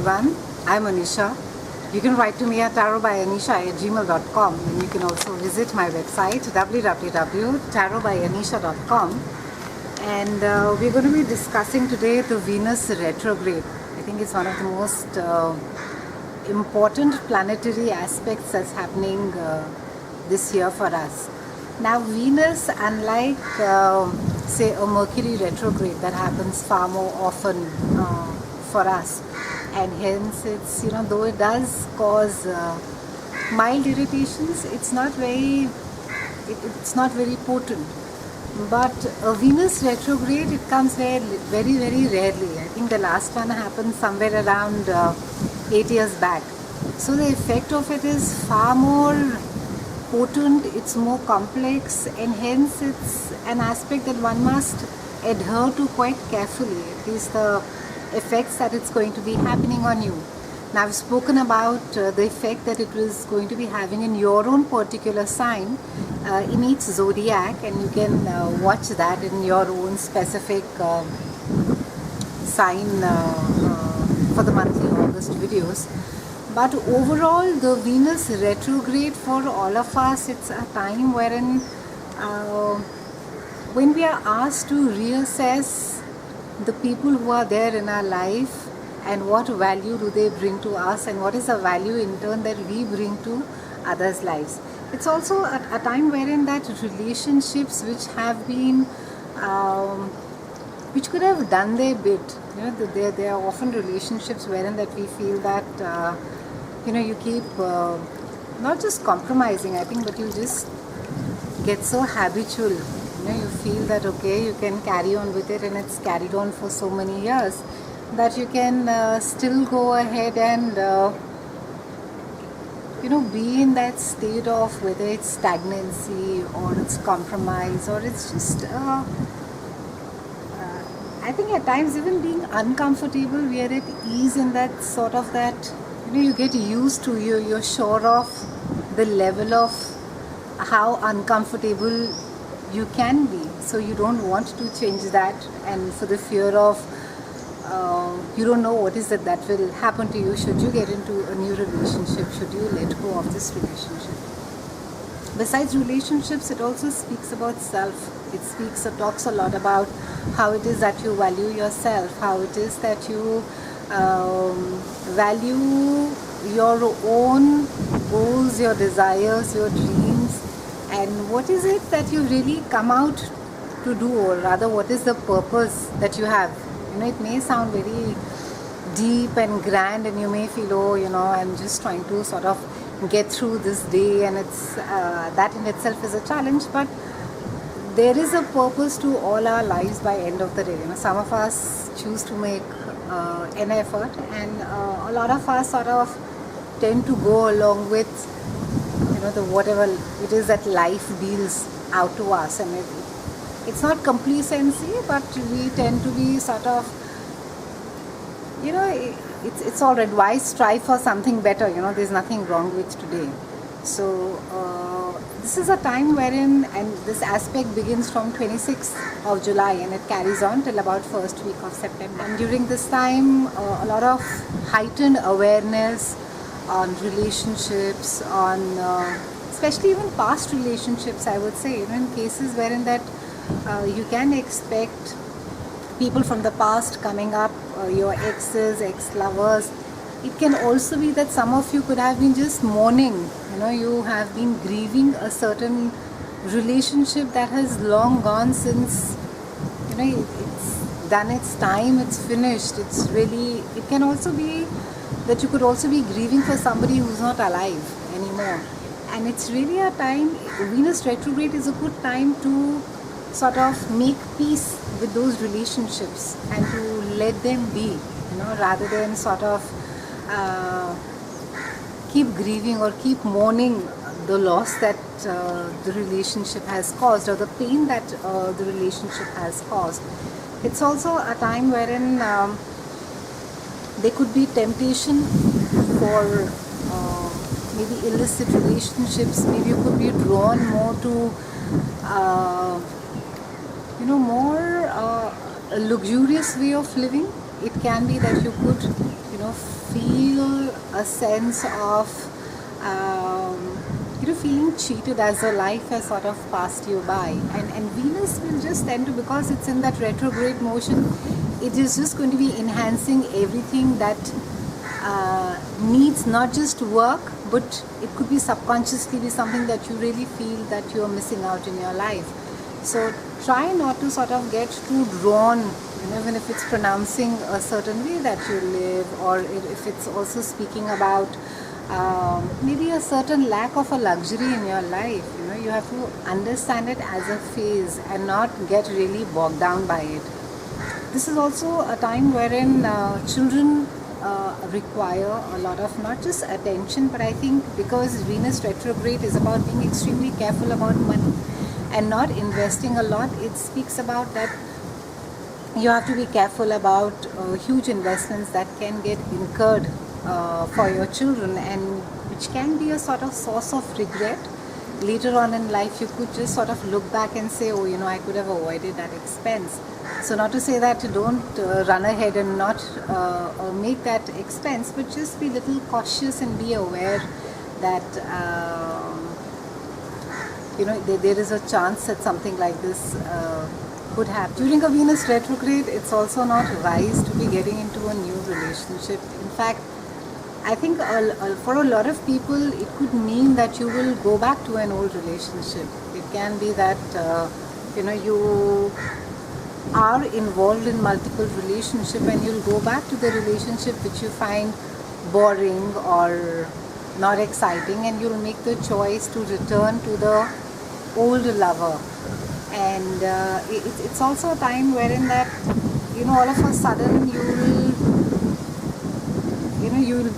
everyone. I'm Anisha. You can write to me at tarotbyanisha@gmail.com, and you can also visit my website www.tarotbyanisha.com. And we're going to be discussing today the Venus retrograde. I think it's one of the most important planetary aspects that's happening this year for us. Now, Venus, unlike say a Mercury retrograde that happens far more often for us, and hence it's, though it does cause mild irritations, it's not very potent. But a Venus retrograde, it comes very rarely. I think the last one happened somewhere around 8 years back. So the effect of it is far more potent, it's more complex, and hence it's an aspect that one must adhere to quite carefully, at least the effects that it's going to be happening on you. Now, I've spoken about the effect that it was going to be having in your own particular sign in each zodiac, and you can watch that in your own specific sign for the monthly August videos. But overall, the Venus retrograde for all of us, it's a time wherein when we are asked to reassess the people who are there in our life and what value do they bring to us, and what is the value in turn that we bring to others' lives. It's also a time wherein that relationships which have been which could have done their bit, there are often relationships wherein that we feel that you keep not just compromising, I think, but you just get so habitual. You feel that okay, you can carry on with it, and it's carried on for so many years that you can still go ahead and be in that state of whether it's stagnancy or it's compromise or it's just I think at times even being uncomfortable, we are at ease in that sort of that you get used to, you're sure of the level of how uncomfortable you can be, so you don't want to change that, and for the fear of you don't know what is that will happen to you should you get into a new relationship, should you let go of this relationship. Besides relationships, it also speaks about self. It talks a lot about how it is that you value yourself, how it is that you value your own goals, your desires, your dreams, and what is it that you really come out to do, or rather what is the purpose that you have. It may sound very deep and grand, and you may feel, I'm just trying to sort of get through this day, and it's that in itself is a challenge, but there is a purpose to all our lives by end of the day. Some of us choose to make an effort, and a lot of us sort of tend to go along with the whatever it is that life deals out to us, and it's not complacency, but we tend to be sort of it's all right, why strive for something better, there's nothing wrong with today. So this is a time wherein, and this aspect begins from 26th of July and it carries on till about first week of September. And during this time, a lot of heightened awareness on relationships, on especially even past relationships, I would say, in cases wherein that you can expect people from the past coming up, your exes, ex-lovers. It can also be that some of you could have been just mourning, you have been grieving a certain relationship that has long gone since, it's done its time, it's finished. It can also be that you could also be grieving for somebody who's not alive anymore. And it's really a time, Venus retrograde is a good time to sort of make peace with those relationships and to let them be, rather than sort of keep grieving or keep mourning the loss that the relationship has caused, or the pain that the relationship has caused. It's also a time wherein there could be temptation for maybe illicit relationships. Maybe you could be drawn more to more a luxurious way of living. It can be that you could feel a sense of feeling cheated as though life has sort of passed you by. And Venus will just tend to, because it's in that retrograde motion, it is just going to be enhancing everything that needs not just work, but it could be subconsciously be something that you really feel that you are missing out in your life. So try not to sort of get too drawn, even if it's pronouncing a certain way that you live, or if it's also speaking about maybe a certain lack of a luxury in your life. You have to understand it as a phase and not get really bogged down by it. This is also a time wherein children require a lot of not just attention, but I think because Venus retrograde is about being extremely careful about money and not investing a lot, it speaks about that you have to be careful about huge investments that can get incurred for your children, and which can be a sort of source of regret. Later on in life, you could just sort of look back and say, oh, I could have avoided that expense. So not to say that you don't run ahead and not make that expense, but just be a little cautious and be aware that there is a chance that something like this could happen. During a Venus retrograde, it's also not wise to be getting into a new relationship. In fact, I think for a lot of people, it could mean that you will go back to an old relationship. It can be that you are involved in multiple relationships and you'll go back to the relationship which you find boring or not exciting, and you'll make the choice to return to the old lover. And it's also a time wherein that all of a sudden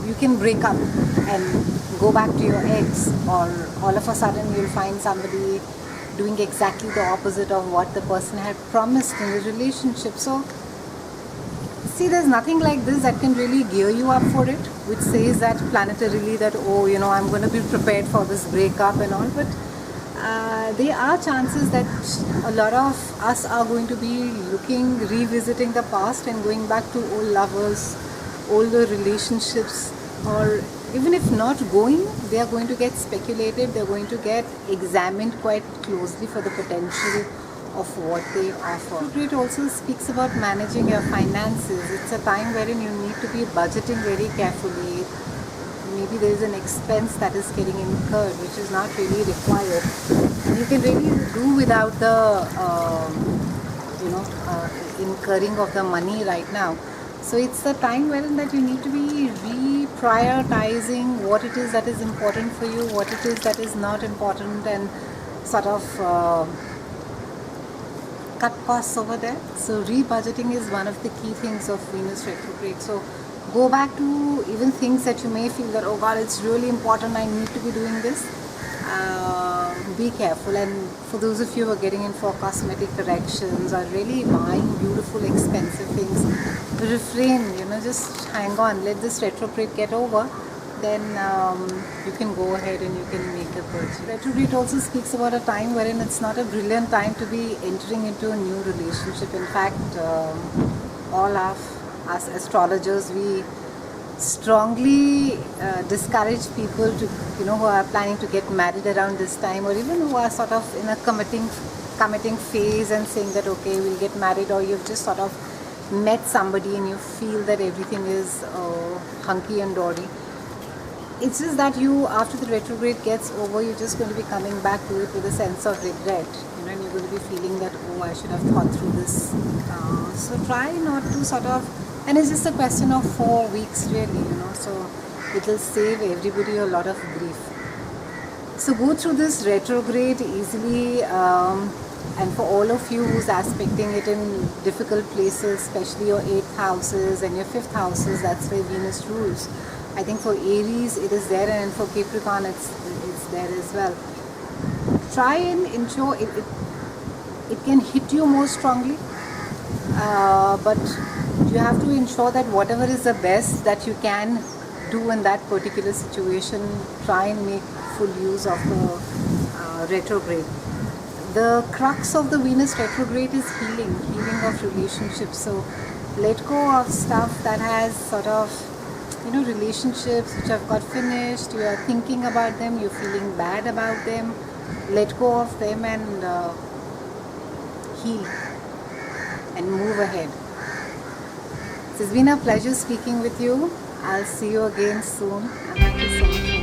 you can break up and go back to your ex, or all of a sudden you'll find somebody doing exactly the opposite of what the person had promised in the relationship. So see, there's nothing like this that can really gear you up for it, which says that planetarily that I'm going to be prepared for this breakup and all. But there are chances that a lot of us are going to be revisiting the past and going back to old lovers, older relationships, or even if not going, they are going to get speculated, they're going to get examined quite closely for the potential of what they offer. It also speaks about managing your finances. It's a time wherein you need to be budgeting very carefully. Maybe there is an expense that is getting incurred which is not really required. You can really do without the incurring of the money right now. So it's the time wherein that you need to be reprioritizing what it is that is important for you, what it is that is not important, and sort of cut costs over there. So rebudgeting is one of the key things of Venus retrograde. So go back to even things that you may feel that, oh God, it's really important, I need to be doing this. Be careful. And for those of you who are getting in for cosmetic corrections or really buying beautiful expensive things, refrain, just hang on, let this retrograde get over, then you can go ahead and you can make a purchase. Retrograde also speaks about a time wherein it's not a brilliant time to be entering into a new relationship. In fact, all of us astrologers, we strongly discourage people to, who are planning to get married around this time, or even who are sort of in a committing phase and saying that, okay, we'll get married, or you've just sort of met somebody and you feel that everything is hunky and dory. It's just that after the retrograde gets over, you're just going to be coming back to it with a sense of regret, and you're going to be feeling that, oh, I should have thought through this. So try not to sort of, and it's just a question of 4 weeks really, so it will save everybody a lot of grief. So go through this retrograde easily, and for all of you who's aspecting it in difficult places, especially your 8th houses and your 5th houses, that's where Venus rules. I think for Aries it is there, and for Capricorn it's there as well. Try and ensure it can hit you more strongly, but you have to ensure that whatever is the best that you can do in that particular situation, try and make full use of the retrograde. The crux of the Venus retrograde is healing of relationships. So let go of stuff that has sort of relationships which have got finished, you are thinking about them, you're feeling bad about them. Let go of them and heal and move ahead. So it's been a pleasure speaking with you. I'll see you again soon. Thank you so much.